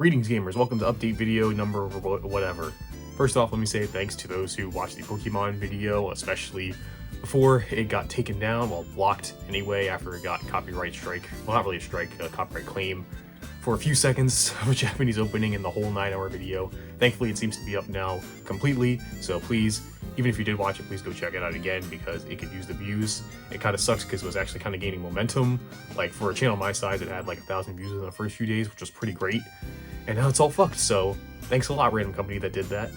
Greetings gamers, welcome to update video number whatever. First off, let me say thanks to those who watched the Pokemon video, especially before it got taken down, well blocked anyway after it got copyright strike, well not really a strike, a copyright claim for a few seconds of a Japanese opening in the whole 9-hour video. Thankfully it seems to be up now completely, so please, even if you did watch it, please go check it out again because it could use the views. It kind of sucks because it was actually kind of gaining momentum. Like for a channel my size, it had like 1,000 views in the first few days, which was pretty great. And now it's all fucked, so thanks a lot, random company that did that.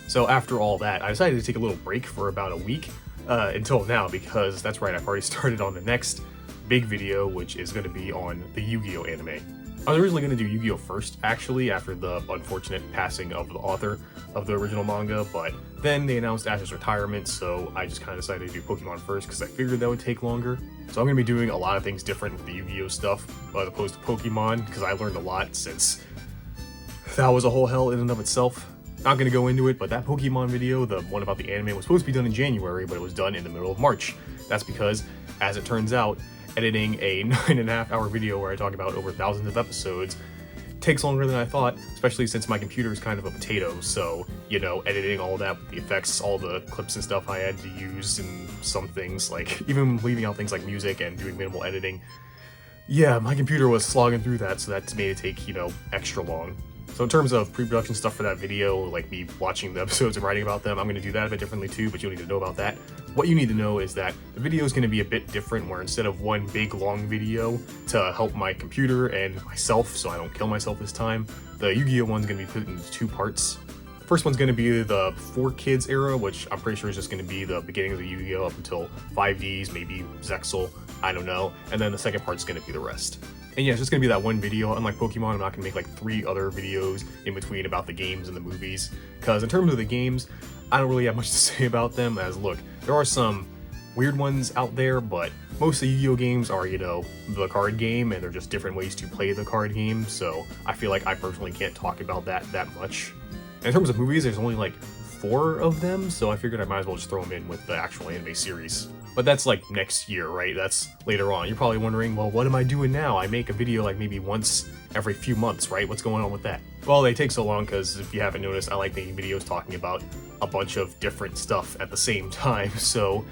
So after all that, I decided to take a little break for about a week until now because that's right, I've already started on the next big video, which is going to be on the Yu-Gi-Oh anime. I was originally going to do Yu-Gi-Oh first, actually, after the unfortunate passing of the author of the original manga, but then they announced Ash's retirement, so I just kind of decided to do Pokemon first because I figured that would take longer. So I'm going to be doing a lot of things different with the Yu-Gi-Oh stuff as opposed to Pokemon, because I learned a lot since that was a whole hell in and of itself. Not going to go into it, but that Pokemon video, the one about the anime, was supposed to be done in January, but it was done in the middle of March. That's because, as it turns out, editing a 9.5-hour video where I talk about over thousands of episodes takes longer than I thought, especially since my computer is kind of a potato, so, you know, editing all that with the effects, all the clips and stuff I had to use, and some things, like, even leaving out things like music and doing minimal editing. Yeah, my computer was slogging through that, so that made it take, you know, extra long. So in terms of pre-production stuff for that video, like me watching the episodes and writing about them, I'm going to do that a bit differently too, but you don't need to know about that. What you need to know is that the video is going to be a bit different, where instead of one big long video to help my computer and myself so I don't kill myself this time, the Yu-Gi-Oh one's going to be put into 2 parts. The first one's going to be the 4Kids era, which I'm pretty sure is just going to be the beginning of the Yu-Gi-Oh up until 5Ds, maybe Zexal, I don't know, and then the second part's going to be the rest. And yeah, it's just going to be that one video. Unlike Pokemon, I'm not going to make like 3 other videos in between about the games and the movies, because in terms of the games, I don't really have much to say about them, as look, there are some weird ones out there, but most of the Yu-Gi-Oh games are, you know, the card game, and they're just different ways to play the card game, so I feel like I personally can't talk about that much. And in terms of movies, there's only like 4 of them, so I figured I might as well just throw them in with the actual anime series. But that's like next year, right? That's later on. You're probably wondering, well, what am I doing now? I make a video like maybe once every few months, right? What's going on with that? Well, they take so long because if you haven't noticed, I like making videos talking about a bunch of different stuff at the same time, so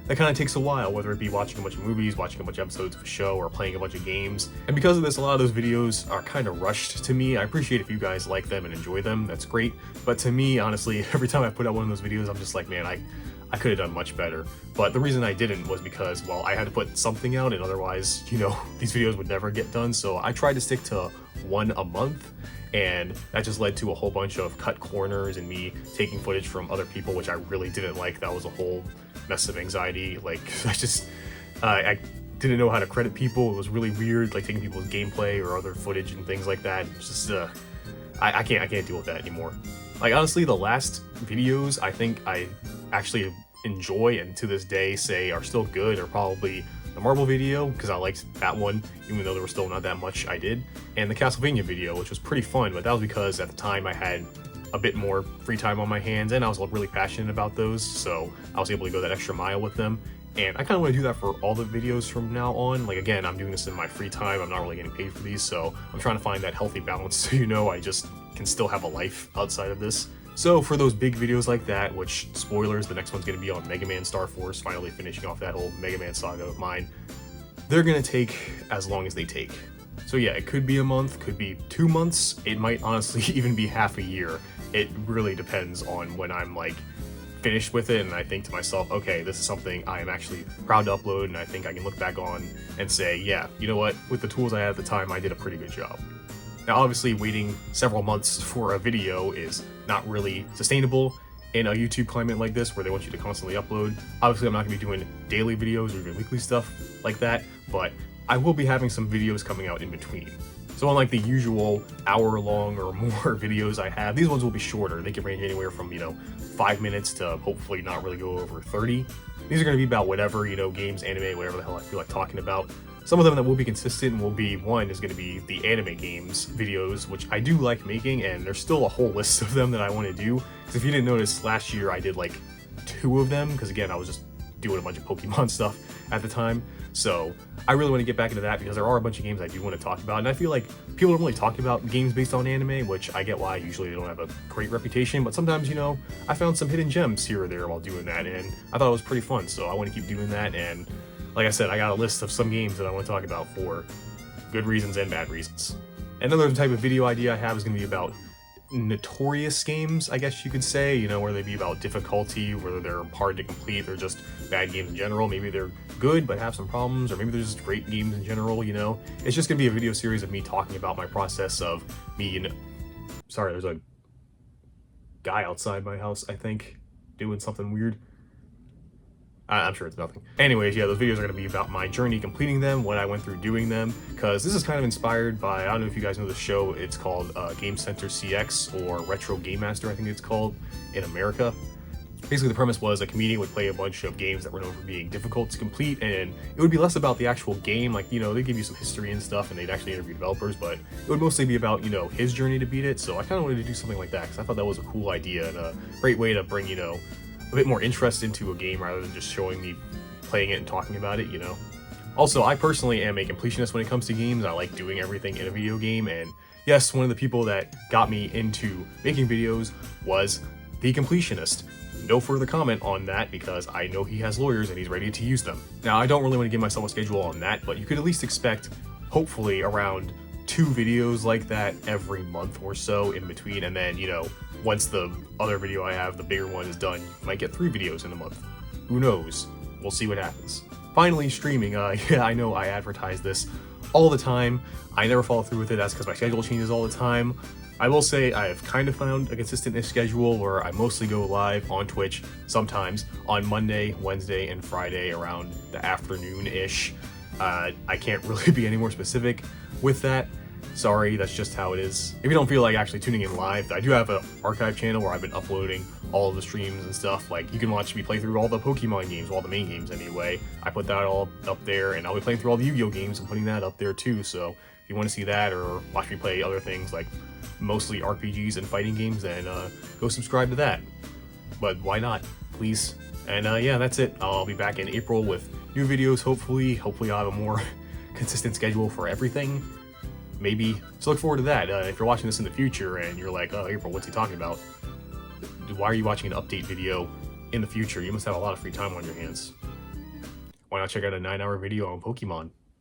that kind of takes a while, whether it be watching a bunch of movies, watching a bunch of episodes of a show, or playing a bunch of games. And because of this, a lot of those videos are kind of rushed to me. I appreciate if you guys like them and enjoy them, that's great. But to me, honestly, every time I put out one of those videos, I'm just like, man, I could have done much better. But the reason I didn't was because, well, I had to put something out, and otherwise, you know, these videos would never get done. So I tried to stick to 1 a month, and that just led to a whole bunch of cut corners and me taking footage from other people, which I really didn't like. That was a whole mess of anxiety. Like, I didn't know how to credit people. It was really weird, like taking people's gameplay or other footage and things like that. It's just, I can't deal with that anymore. Like, honestly, the last videos I think I actually enjoy and to this day say are still good are probably the Marvel video, because I liked that one, even though there was still not that much I did, and the Castlevania video, which was pretty fun, but that was because at the time I had a bit more free time on my hands, and I was really passionate about those, so I was able to go that extra mile with them. And I kind of want to do that for all the videos from now on. Like, again, I'm doing this in my free time, I'm not really getting paid for these, so I'm trying to find that healthy balance so, you know, I just can still have a life outside of this. So for those big videos like that, which, spoilers, the next one's going to be on Mega Man Star Force, finally finishing off that whole Mega Man saga of mine, they're going to take as long as they take. So yeah, it could be a month, could be 2 months, it might honestly even be half a year. It really depends on when I'm like finished with it and I think to myself, okay, this is something I am actually proud to upload and I think I can look back on and say, yeah, you know what, with the tools I had at the time, I did a pretty good job. Now, obviously, waiting several months for a video is not really sustainable in a YouTube climate like this where they want you to constantly upload. Obviously, I'm not going to be doing daily videos or even weekly stuff like that, but I will be having some videos coming out in between. So unlike the usual hour-long or more videos I have, these ones will be shorter. They can range anywhere from, you know, 5 minutes to hopefully not really go over 30. These are going to be about whatever, you know, games, anime, whatever the hell I feel like talking about. Some of them that will be consistent will be, one is going to be the anime games videos, which I do like making, and there's still a whole list of them that I want to do. Because if you didn't notice, last year I did like 2 of them, because again, I was just doing a bunch of Pokemon stuff at the time. So I really want to get back into that because there are a bunch of games I do want to talk about, and I feel like people don't really talk about games based on anime, which I get why. Usually they don't have a great reputation, but sometimes, you know, I found some hidden gems here or there while doing that, and I thought it was pretty fun, so I want to keep doing that. And like I said, I got a list of some games that I want to talk about for good reasons and bad reasons. Another type of video idea I have is going to be about notorious games, I guess you could say, you know, where they be about difficulty, whether they're hard to complete, they're just bad games in general, maybe they're good but have some problems, or maybe they're just great games in general, you know. It's just gonna be a video series of me talking about my process of me, you know. Sorry, there's a guy outside my house, I think, doing something weird. I'm sure it's nothing. Anyways, yeah, those videos are going to be about my journey completing them, what I went through doing them, because this is kind of inspired by, I don't know if you guys know the show, it's called Game Center CX, or Retro Game Master, I think it's called, in America. Basically, the premise was a comedian would play a bunch of games that were known for being difficult to complete, and it would be less about the actual game, like, you know, they give you some history and stuff, and they'd actually interview developers, but it would mostly be about, you know, his journey to beat it. So I kind of wanted to do something like that, because I thought that was a cool idea, and a great way to bring, you know, a bit more interest into a game rather than just showing me playing it and talking about it, you know. Also, I personally am a completionist when it comes to games. I like doing everything in a video game, and yes, one of the people that got me into making videos was the completionist. No further comment on that because I know he has lawyers and he's ready to use them. Now, I don't really want to give myself a schedule on that, but you could at least expect, hopefully, around 2 videos like that every month or so in between, and then, you know, once the other video I have, the bigger one, is done, you might get 3 videos in a month. Who knows? We'll see what happens. Finally, streaming. Yeah, I know I advertise this all the time. I never follow through with it. That's because my schedule changes all the time. I will say I have kind of found a consistent-ish schedule where I mostly go live on Twitch sometimes on Monday, Wednesday, and Friday around the afternoon-ish. I can't really be any more specific with that. Sorry, that's just how it is. If you don't feel like actually tuning in live, I do have an archive channel where I've been uploading all of the streams and stuff. Like, you can watch me play through all the Pokemon games, all the main games anyway. I put that all up there, and I'll be playing through all the Yu-Gi-Oh games and putting that up there too. So if you want to see that or watch me play other things like mostly RPGs and fighting games, then go subscribe to that. But why not? Please. And yeah, that's it. I'll be back in April with new videos, hopefully. Hopefully I'll have a more consistent schedule for everything. Maybe. So look forward to that. If you're watching this in the future and you're like, oh, April, what's he talking about? Why are you watching an update video in the future? You must have a lot of free time on your hands. Why not check out a 9-hour video on Pokemon?